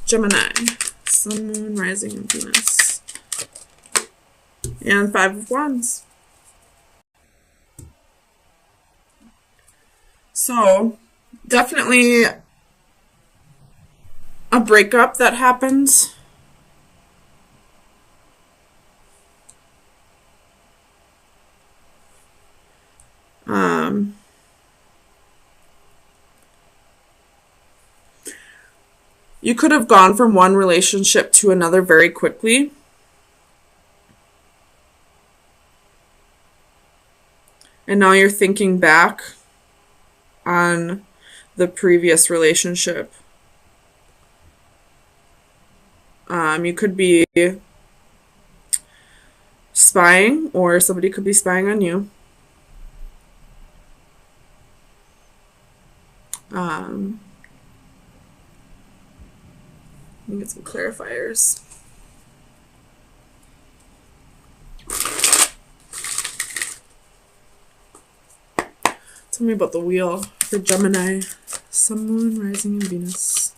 Gemini, Sun, Moon, Rising, and Venus. And Five of Wands. So, definitely a breakup that happens. You could have gone from one relationship to another very quickly. And now you're thinking back on the previous relationship. You could be spying, or somebody could be spying on you. Let me get some clarifiers. Tell me about the wheel for Gemini, Sun, Moon, Rising, and Venus.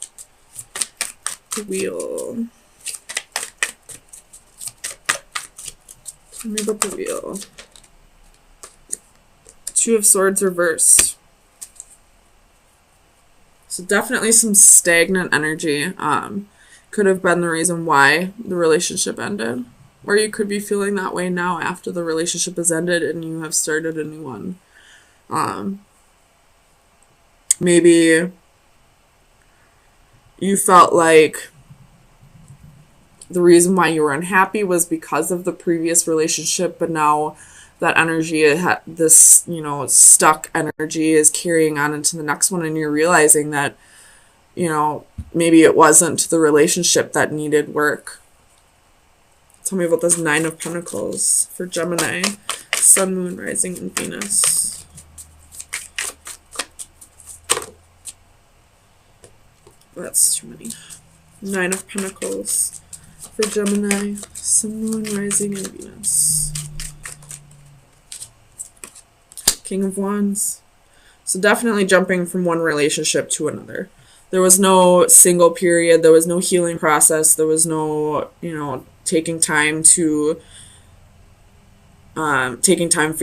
The wheel. Tell me about the wheel. Two of Swords reversed. So definitely some stagnant energy. Could have been the reason why the relationship ended. Or you could be feeling that way now after the relationship has ended and you have started a new one. Maybe you felt like the reason why you were unhappy was because of the previous relationship, but now that energy, this, stuck energy is carrying on into the next one, and you're realizing that, maybe it wasn't the relationship that needed work. Tell me about this Nine of Pentacles for Gemini, Sun, Moon, Rising, and Venus. That's too many. Nine of Pentacles for Gemini, Sun, Moon, Rising, and Venus. King of Wands. So definitely jumping from one relationship to another. There was no single period. There was no healing process. There was no, taking time for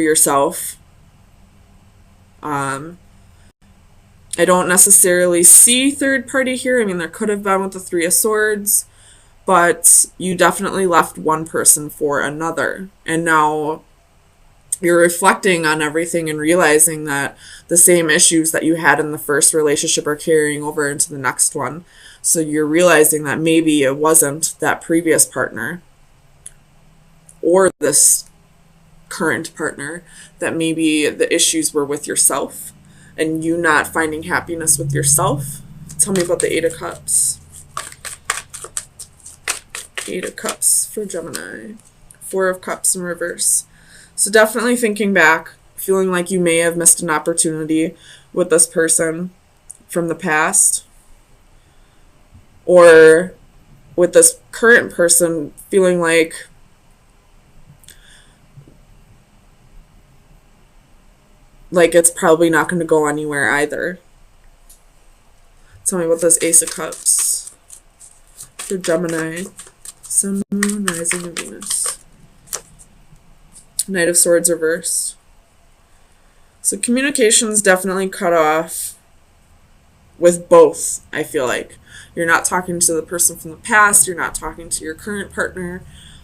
yourself. I don't necessarily see third party here. I mean, there could have been with the Three of Swords, but you definitely left one person for another. And now you're reflecting on everything and realizing that the same issues that you had in the first relationship are carrying over into the next one. So you're realizing that maybe it wasn't that previous partner or this current partner, that maybe the issues were with yourself and you not finding happiness with yourself. Tell me about the Eight of Cups. Eight of Cups for Gemini. Four of Cups in reverse. So definitely thinking back, feeling like you may have missed an opportunity with this person from the past, or with this current person feeling like it's probably not going to go anywhere either. Tell me about this Ace of Cups for Gemini, Sun, Moon, Rising, and Venus. Knight of Swords reversed. So communication's definitely cut off with both, I feel like. You're not talking to the person from the past. You're not talking to your current partner.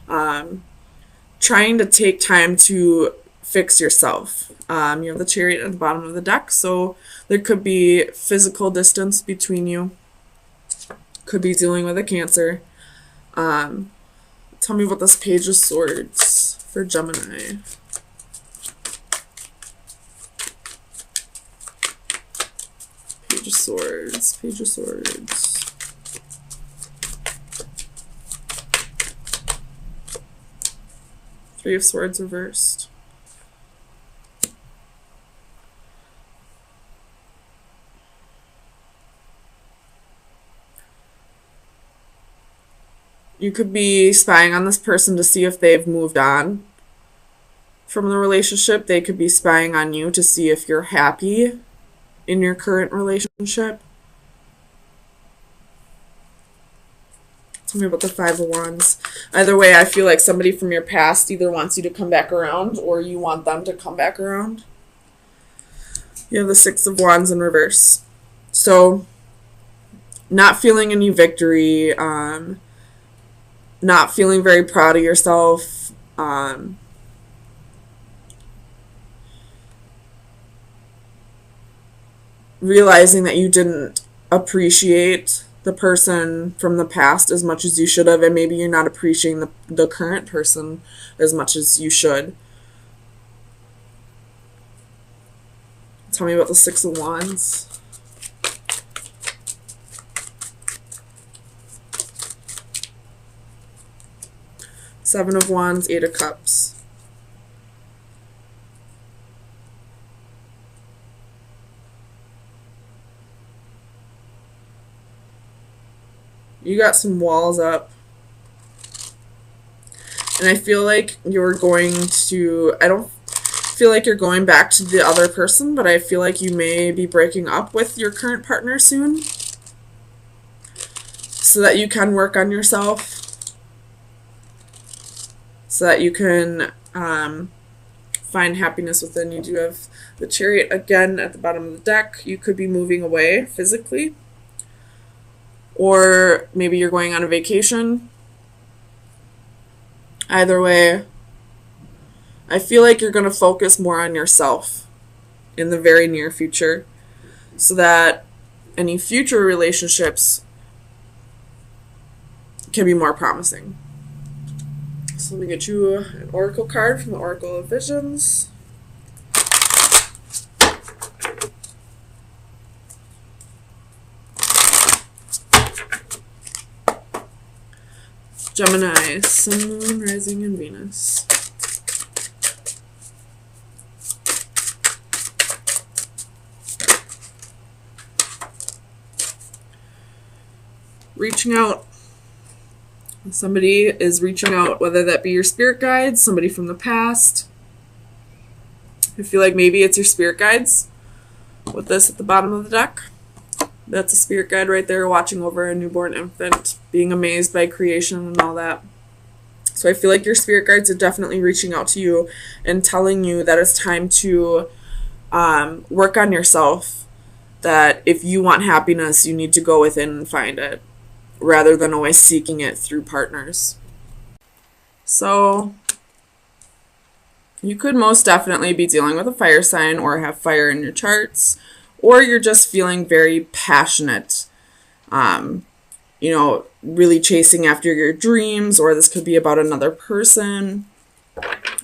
Trying to take time to fix yourself. You have the Chariot at the bottom of the deck, so there could be physical distance between you. Could be dealing with a Cancer. Tell me about this Page of Swords for Gemini. Page of Swords, Page of Swords. Three of Swords reversed. You could be spying on this person to see if they've moved on from the relationship. They could be spying on you to see if you're happy in your current relationship. Tell me about the Five of Wands. Either way, I feel like somebody from your past either wants you to come back around or you want them to come back around. You have the Six of Wands in reverse. So, not feeling any victory, not feeling very proud of yourself, realizing that you didn't appreciate the person from the past as much as you should have, and maybe you're not appreciating the current person as much as you should. Tell me about the Six of Wands. Seven of Wands, Eight of Cups. You got some walls up. And I feel like you're going to, I don't feel like you're going back to the other person, but I feel like you may be breaking up with your current partner soon, so that you can work on yourself, so that you can find happiness within. You do have the Chariot again at the bottom of the deck. You could be moving away physically, or maybe you're going on a vacation. Either way, I feel like you're going to focus more on yourself in the very near future, so that any future relationships can be more promising. So let me get you an oracle card from the Oracle of Visions. Gemini, Sun, Moon, Rising, and Venus. Reaching out. Somebody is reaching out, whether that be your spirit guides, somebody from the past. I feel like maybe it's your spirit guides with this at the bottom of the deck. That's a spirit guide right there watching over a newborn infant, being amazed by creation and all that. So I feel like your spirit guides are definitely reaching out to you and telling you that it's time to work on yourself, that if you want happiness, you need to go within and find it, rather than always seeking it through partners. So you could most definitely be dealing with a fire sign or have fire in your charts, or you're just feeling very passionate, really chasing after your dreams, or this could be about another person.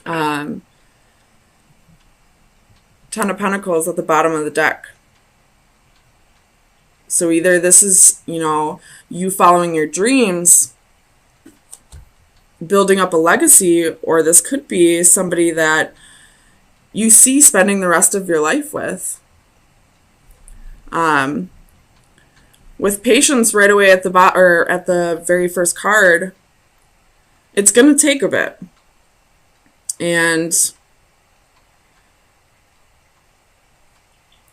Ten of Pentacles at the bottom of the deck. So either this is, you following your dreams, building up a legacy, or this could be somebody that you see spending the rest of your life with. With Patience right away at the very first card, it's going to take a bit. And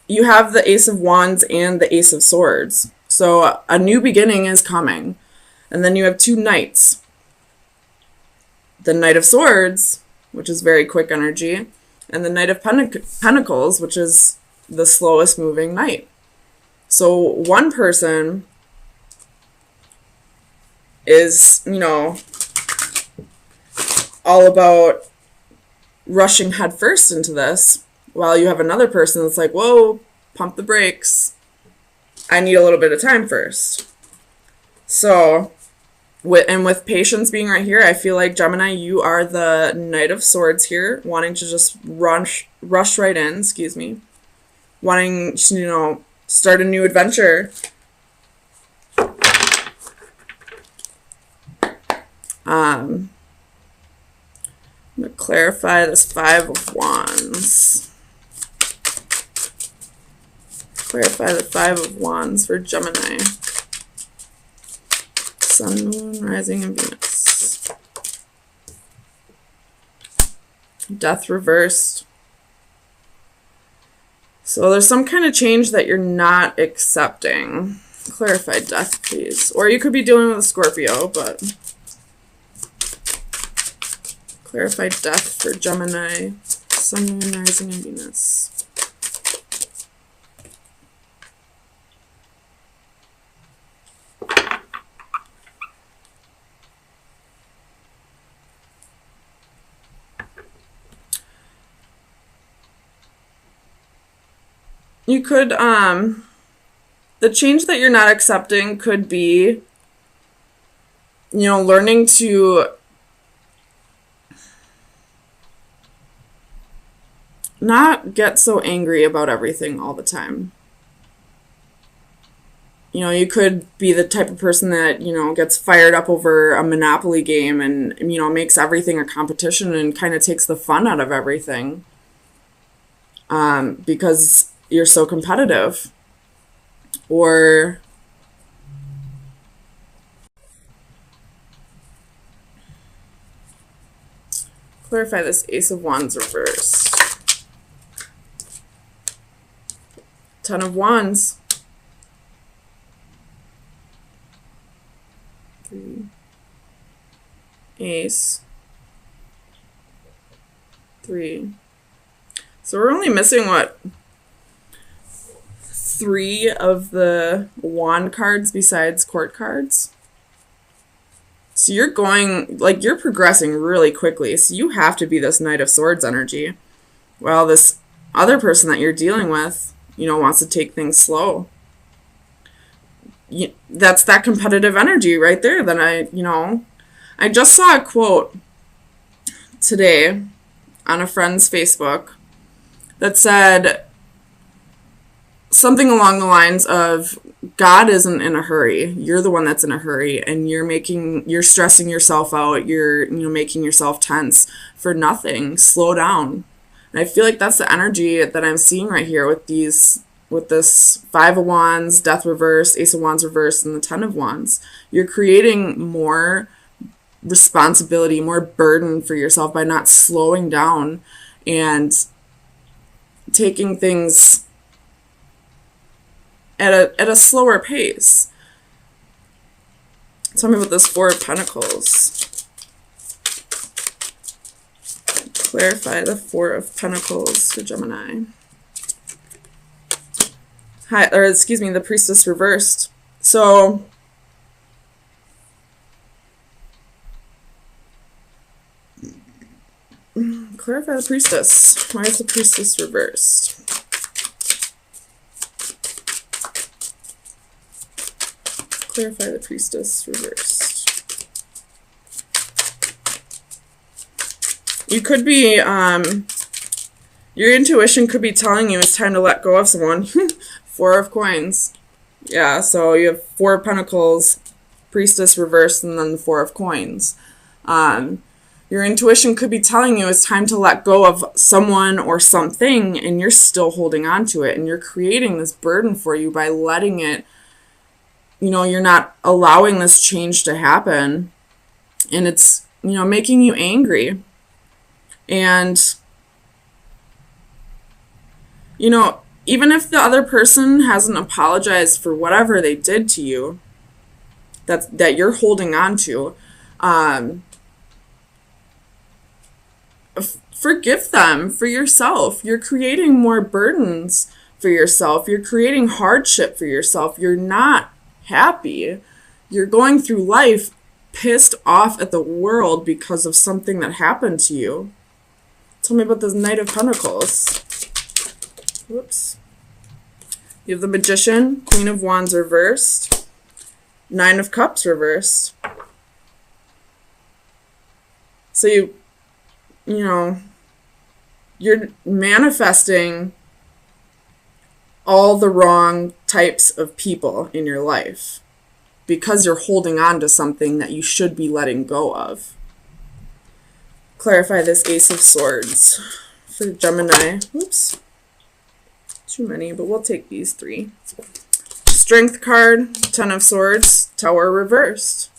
you have the Ace of Wands and the Ace of Swords. So a new beginning is coming. And then you have two Knights. The Knight of Swords, which is very quick energy, and the Knight of Pentacles, which is the slowest moving knight. So one person is, all about rushing headfirst into this, while you have another person that's like, whoa, pump the brakes. I need a little bit of time first. So, with Patience being right here, I feel like, Gemini, you are the Knight of Swords here, wanting to just rush right in, wanting to, start a new adventure. I'm going to clarify this Five of Wands. Clarify the Five of Wands for Gemini. Sun, Moon, Rising, and Venus. Death reversed. So there's some kind of change that you're not accepting. Clarify death, please. Or you could be dealing with a Scorpio, but clarify death for Gemini, Sun, Moon, Rising, and Venus. You could, the change that you're not accepting could be, learning to not get so angry about everything all the time. You could be the type of person that, gets fired up over a Monopoly game and, makes everything a competition and kind of takes the fun out of everything. Because you're so competitive. Or clarify this Ace of Wands reversed. Ten of Wands. 3. Ace. 3. So we're only missing, what, 3 of the wand cards besides court cards. So you're going, you're progressing really quickly. So you have to be this Knight of Swords energy. Well, this other person that you're dealing with, wants to take things slow. That's that competitive energy right there that I just saw a quote today on a friend's Facebook that said something along the lines of, God isn't in a hurry. You're the one that's in a hurry, and you're stressing yourself out. You're, making yourself tense for nothing. Slow down. And I feel like that's the energy that I'm seeing right here with this 5 of Wands, Death reversed, Ace of Wands reversed, and the 10 of Wands. You're creating more responsibility, more burden for yourself by not slowing down and taking things at a slower pace. Tell me about this 4 of Pentacles. Clarify the 4 of Pentacles for Gemini. The Priestess reversed. So clarify the Priestess. Why is the Priestess reversed? Clarify the Priestess reversed. You could be, your intuition could be telling you it's time to let go of someone. 4 of Coins. Yeah, so you have 4 of Pentacles, Priestess reversed, and then the 4 of Coins. Your intuition could be telling you it's time to let go of someone or something, and you're still holding on to it, and you're creating this burden for you by letting it, you're not allowing this change to happen, and it's, making you angry. And, even if the other person hasn't apologized for whatever they did to you, that you're holding on to, forgive them for yourself. You're creating more burdens for yourself. You're creating hardship for yourself. You're not happy. You're going through life pissed off at the world because of something that happened to you. Tell me about this Knight of Pentacles. Whoops. You have the Magician, Queen of Wands reversed, 9 of Cups reversed. So you're manifesting all the wrong types of people in your life because you're holding on to something that you should be letting go of. Clarify this Ace of Swords for Gemini. Oops. Too many, but we'll take these 3. Strength card, 10 of Swords, Tower reversed.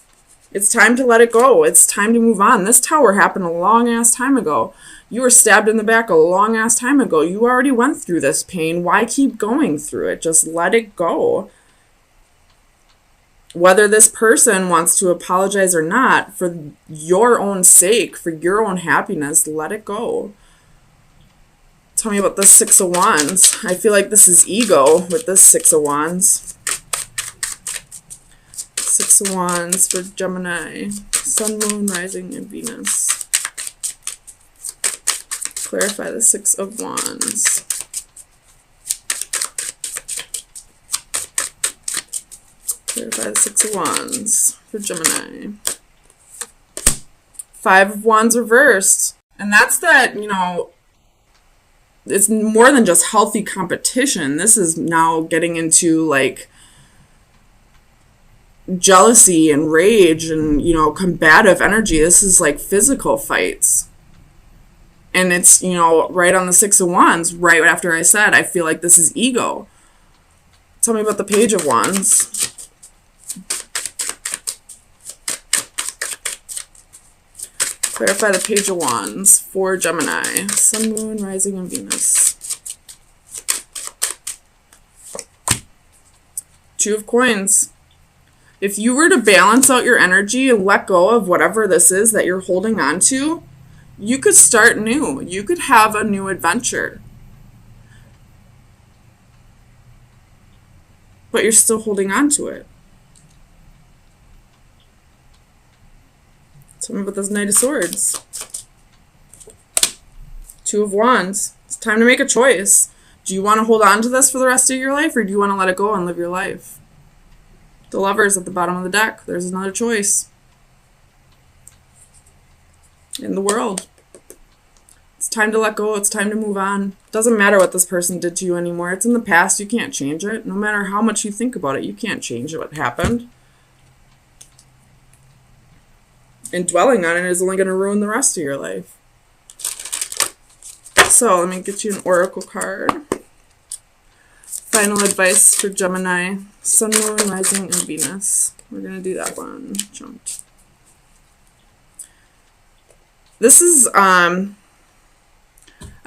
It's time to let it go. It's time to move on. This Tower happened a long-ass time ago. You were stabbed in the back a long-ass time ago. You already went through this pain. Why keep going through it? Just let it go. whether this person wants to apologize or not, for your own sake, for your own happiness, let it go. Tell me about the Six of Wands. I feel like this is ego with this Six of Wands. Six of Wands for Gemini. Sun, Moon, Rising, and Venus. Clarify the Six of Wands. Clarify the Six of Wands for Gemini. Five of Wands reversed. And that's that, you know, it's more than just healthy competition. This is now getting into like jealousy and rage and, you know, combative energy. This is like physical fights. And it's, you know, right on the Six of Wands, right after I said, I feel like this is ego. Tell me about the Page of Wands. Clarify the Page of Wands for Gemini. Sun, Moon, Rising, and Venus. Two of Coins. If you were to balance out your energy and let go of whatever this is that you're holding on to, you could start new. You could have a new adventure. But you're still holding on to it. Tell me about this Knight of Swords. Two of Wands. It's time to make a choice. Do you want to hold on to this for the rest of your life, or do you want to let it go and live your life? The Lovers at the bottom of the deck. There's another choice. In the World. It's time to let go. It's time to move on. Doesn't matter what this person did to you anymore. It's in the past. You can't change it. No matter how much you think about it, you can't change what happened. And dwelling on it is only going to ruin the rest of your life. So let me get you an oracle card. Final advice for Gemini. Sun, Moon, Rising, and Venus. We're going to do that one. Jumped. This is, I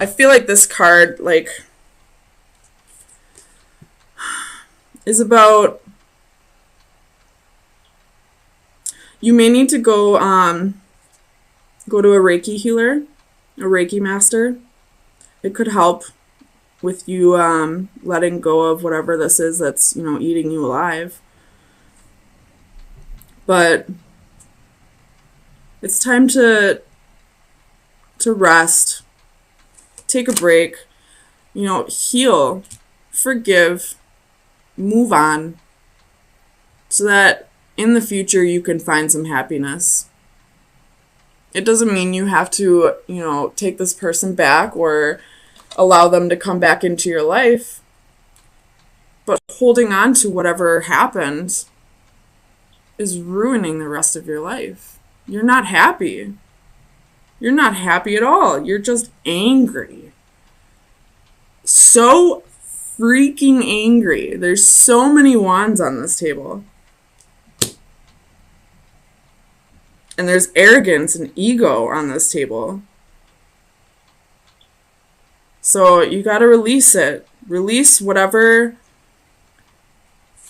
feel like this card, like, is about, you may need to go to a Reiki healer, a Reiki master. It could help with you letting go of whatever this is that's, you know, eating you alive. But it's time to rest, take a break, you know, heal, forgive, move on, so that in the future you can find some happiness. It doesn't mean you have to, you know, take this person back or allow them to come back into your life. But holding on to whatever happened is ruining the rest of your life. You're not happy. You're not happy at all. You're just angry. So freaking angry. There's so many wands on this table. And there's arrogance and ego on this table. So you got to release it. Release whatever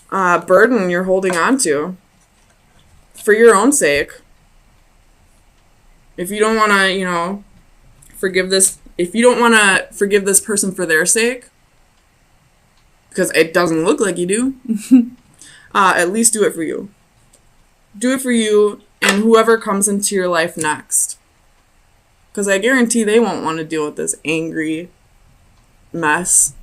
burden you're holding on to for your own sake. If you don't want to, you know, forgive this, if you don't want to forgive this person for their sake, because it doesn't look like you do, at least do it for you. Do it for you and whoever comes into your life next. Because I guarantee they won't want to deal with this angry mess